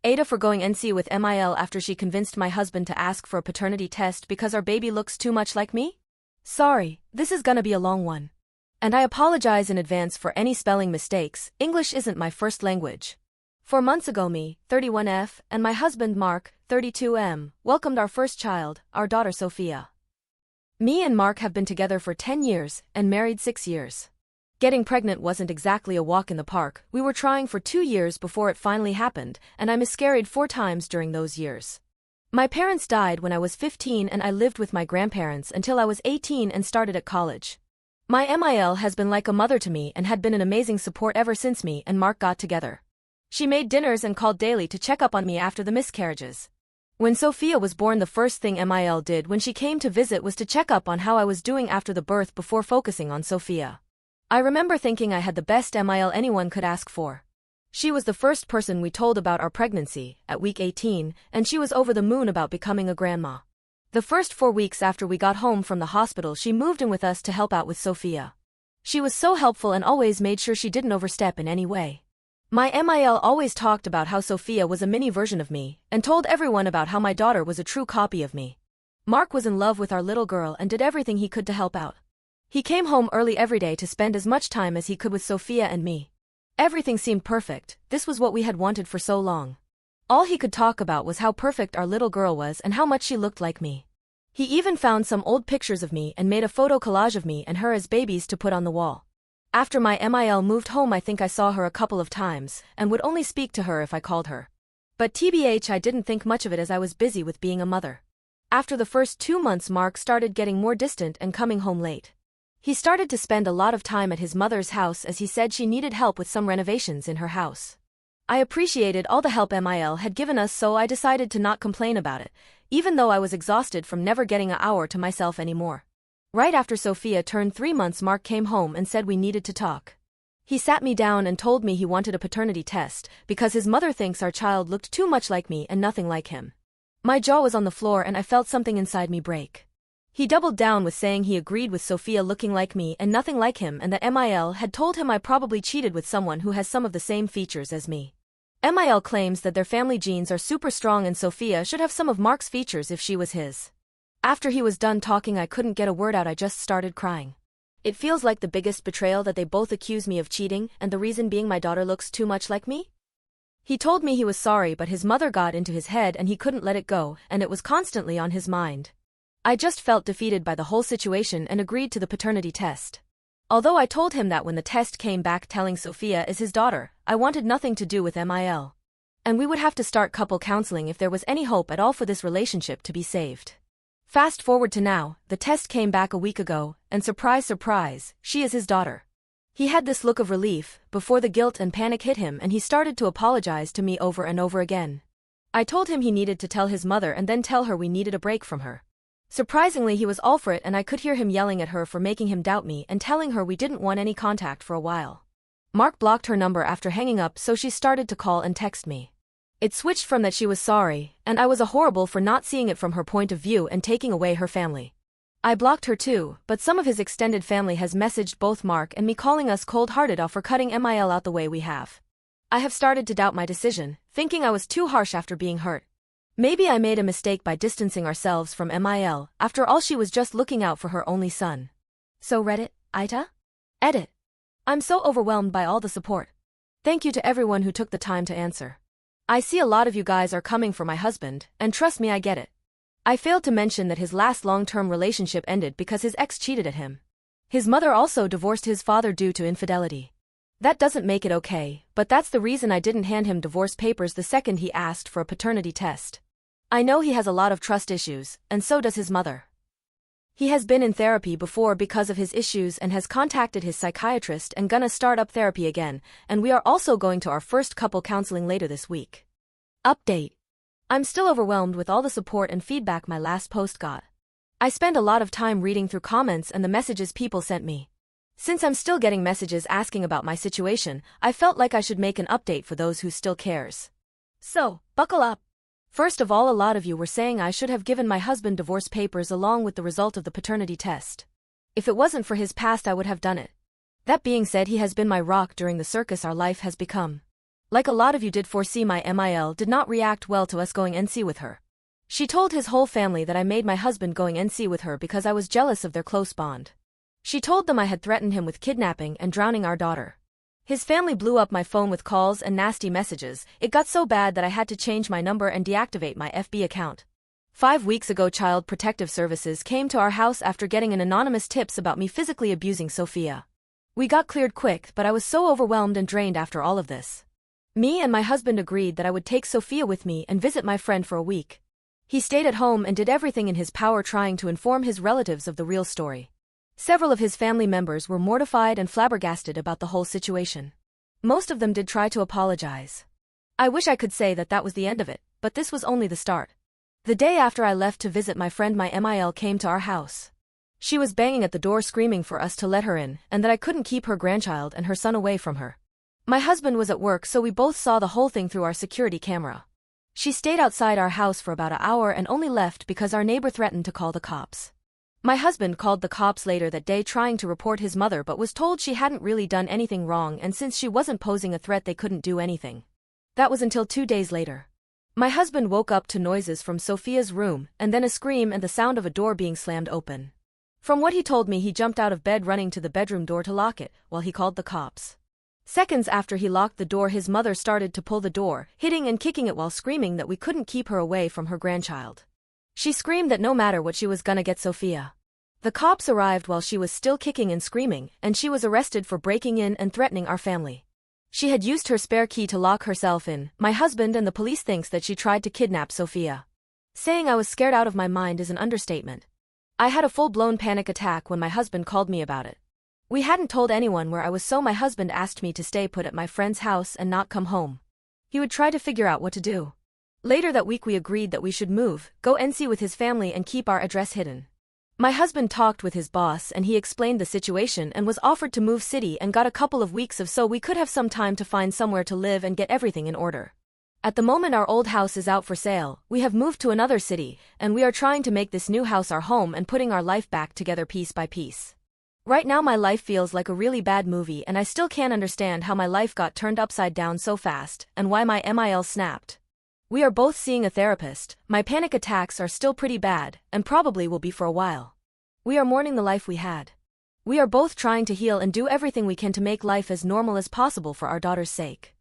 AITA for going NC with MIL after she convinced my husband to ask for a paternity test because our baby looks too much like me? Sorry, this is gonna be a long one. And I apologize in advance for any spelling mistakes. English isn't my first language. 4 months ago me, 31F, and my husband Mark, 32M, welcomed our first child, our daughter Sophia. Me and Mark have been together for 10 years and married 6 years. Getting pregnant wasn't exactly a walk in the park. We were trying for 2 years before it finally happened, and I miscarried 4 times during those years. My parents died when I was 15 and I lived with my grandparents until I was 18 and started at college. My MIL has been like a mother to me and had been an amazing support ever since me and Mark got together. She made dinners and called daily to check up on me after the miscarriages. When Sophia was born, the first thing MIL did when she came to visit was to check up on how I was doing after the birth before focusing on Sophia. I remember thinking I had the best MIL anyone could ask for. She was the first person we told about our pregnancy, at week 18, and she was over the moon about becoming a grandma. The first 4 weeks after we got home from the hospital, she moved in with us to help out with Sophia. She was so helpful and always made sure she didn't overstep in any way. My MIL always talked about how Sophia was a mini version of me, and told everyone about how my daughter was a true copy of me. Mark was in love with our little girl and did everything he could to help out. He came home early every day to spend as much time as he could with Sophia and me. Everything seemed perfect. This was what we had wanted for so long. All he could talk about was how perfect our little girl was and how much she looked like me. He even found some old pictures of me and made a photo collage of me and her as babies to put on the wall. After my MIL moved home, I think I saw her a couple of times and would only speak to her if I called her. But TBH, I didn't think much of it as I was busy with being a mother. After the first 2 months, Mark started getting more distant and coming home late. He started to spend a lot of time at his mother's house as he said she needed help with some renovations in her house. I appreciated all the help MIL had given us, so I decided to not complain about it, even though I was exhausted from never getting an hour to myself anymore. Right after Sophia turned 3 months, Mark came home and said we needed to talk. He sat me down and told me he wanted a paternity test because his mother thinks our child looked too much like me and nothing like him. My jaw was on the floor and I felt something inside me break. He doubled down with saying he agreed with Sophia looking like me and nothing like him, and that MIL had told him I probably cheated with someone who has some of the same features as me. MIL claims that their family genes are super strong and Sophia should have some of Mark's features if she was his. After he was done talking, I couldn't get a word out. I just started crying. It feels like the biggest betrayal that they both accuse me of cheating, and the reason being my daughter looks too much like me? He told me he was sorry, but his mother got into his head and he couldn't let it go, and it was constantly on his mind. I just felt defeated by the whole situation and agreed to the paternity test. Although I told him that when the test came back telling Sophia is his daughter, I wanted nothing to do with MIL. And we would have to start couple counseling if there was any hope at all for this relationship to be saved. Fast forward to now, the test came back a week ago, and surprise, surprise, she is his daughter. He had this look of relief before the guilt and panic hit him, and he started to apologize to me over and over again. I told him he needed to tell his mother and then tell her we needed a break from her. Surprisingly, he was all for it, and I could hear him yelling at her for making him doubt me and telling her we didn't want any contact for a while. Mark blocked her number after hanging up, so she started to call and text me. It switched from that she was sorry, and I was horrible for not seeing it from her point of view and taking away her family. I blocked her too, but some of his extended family has messaged both Mark and me calling us cold-hearted for cutting MIL out the way we have. I have started to doubt my decision, thinking I was too harsh after being hurt. Maybe I made a mistake by distancing ourselves from MIL. After all, she was just looking out for her only son. So Reddit, AITA? Edit. I'm so overwhelmed by all the support. Thank you to everyone who took the time to answer. I see a lot of you guys are coming for my husband, and trust me, I get it. I failed to mention that his last long-term relationship ended because his ex cheated at him. His mother also divorced his father due to infidelity. That doesn't make it okay, but that's the reason I didn't hand him divorce papers the second he asked for a paternity test. I know he has a lot of trust issues, and so does his mother. He has been in therapy before because of his issues and has contacted his psychiatrist and gonna start up therapy again, and we are also going to our first couple counseling later this week. Update. I'm still overwhelmed with all the support and feedback my last post got. I spend a lot of time reading through comments and the messages people sent me. Since I'm still getting messages asking about my situation, I felt like I should make an update for those who still cares. So, buckle up. First of all, a lot of you were saying I should have given my husband divorce papers along with the result of the paternity test. If it wasn't for his past, I would have done it. That being said, he has been my rock during the circus our life has become. Like a lot of you did foresee, my MIL did not react well to us going NC with her. She told his whole family that I made my husband going NC with her because I was jealous of their close bond. She told them I had threatened him with kidnapping and drowning our daughter. His family blew up my phone with calls and nasty messages. It got so bad that I had to change my number and deactivate my FB account. 5 weeks ago, Child Protective Services came to our house after getting an anonymous tips about me physically abusing Sophia. We got cleared quick, but I was so overwhelmed and drained after all of this. Me and my husband agreed that I would take Sophia with me and visit my friend for a week. He stayed at home and did everything in his power trying to inform his relatives of the real story. Several of his family members were mortified and flabbergasted about the whole situation. Most of them did try to apologize. I wish I could say that that was the end of it, but this was only the start. The day after I left to visit my friend, my MIL came to our house. She was banging at the door screaming for us to let her in and that I couldn't keep her grandchild and her son away from her. My husband was at work, so we both saw the whole thing through our security camera. She stayed outside our house for about an hour and only left because our neighbor threatened to call the cops. My husband called the cops later that day trying to report his mother, but was told she hadn't really done anything wrong, and since she wasn't posing a threat they couldn't do anything. That was until 2 days later. My husband woke up to noises from Sophia's room and then a scream and the sound of a door being slammed open. From what he told me, he jumped out of bed running to the bedroom door to lock it while he called the cops. Seconds after he locked the door, his mother started to pull the door, hitting and kicking it while screaming that we couldn't keep her away from her grandchild. She screamed that no matter what she was gonna get Sophia. The cops arrived while she was still kicking and screaming, and she was arrested for breaking in and threatening our family. She had used her spare key to lock herself in. My husband and the police thinks that she tried to kidnap Sophia. Saying I was scared out of my mind is an understatement. I had a full-blown panic attack when my husband called me about it. We hadn't told anyone where I was, so my husband asked me to stay put at my friend's house and not come home. He would try to figure out what to do. Later that week we agreed that we should move, go NC with his family and keep our address hidden. My husband talked with his boss and he explained the situation and was offered to move city and got a couple of weeks of so we could have some time to find somewhere to live and get everything in order. At the moment our old house is out for sale. We have moved to another city and we are trying to make this new house our home and putting our life back together piece by piece. Right now my life feels like a really bad movie and I still can't understand how my life got turned upside down so fast and why my MIL snapped. We are both seeing a therapist. My panic attacks are still pretty bad and probably will be for a while. We are mourning the life we had. We are both trying to heal and do everything we can to make life as normal as possible for our daughter's sake.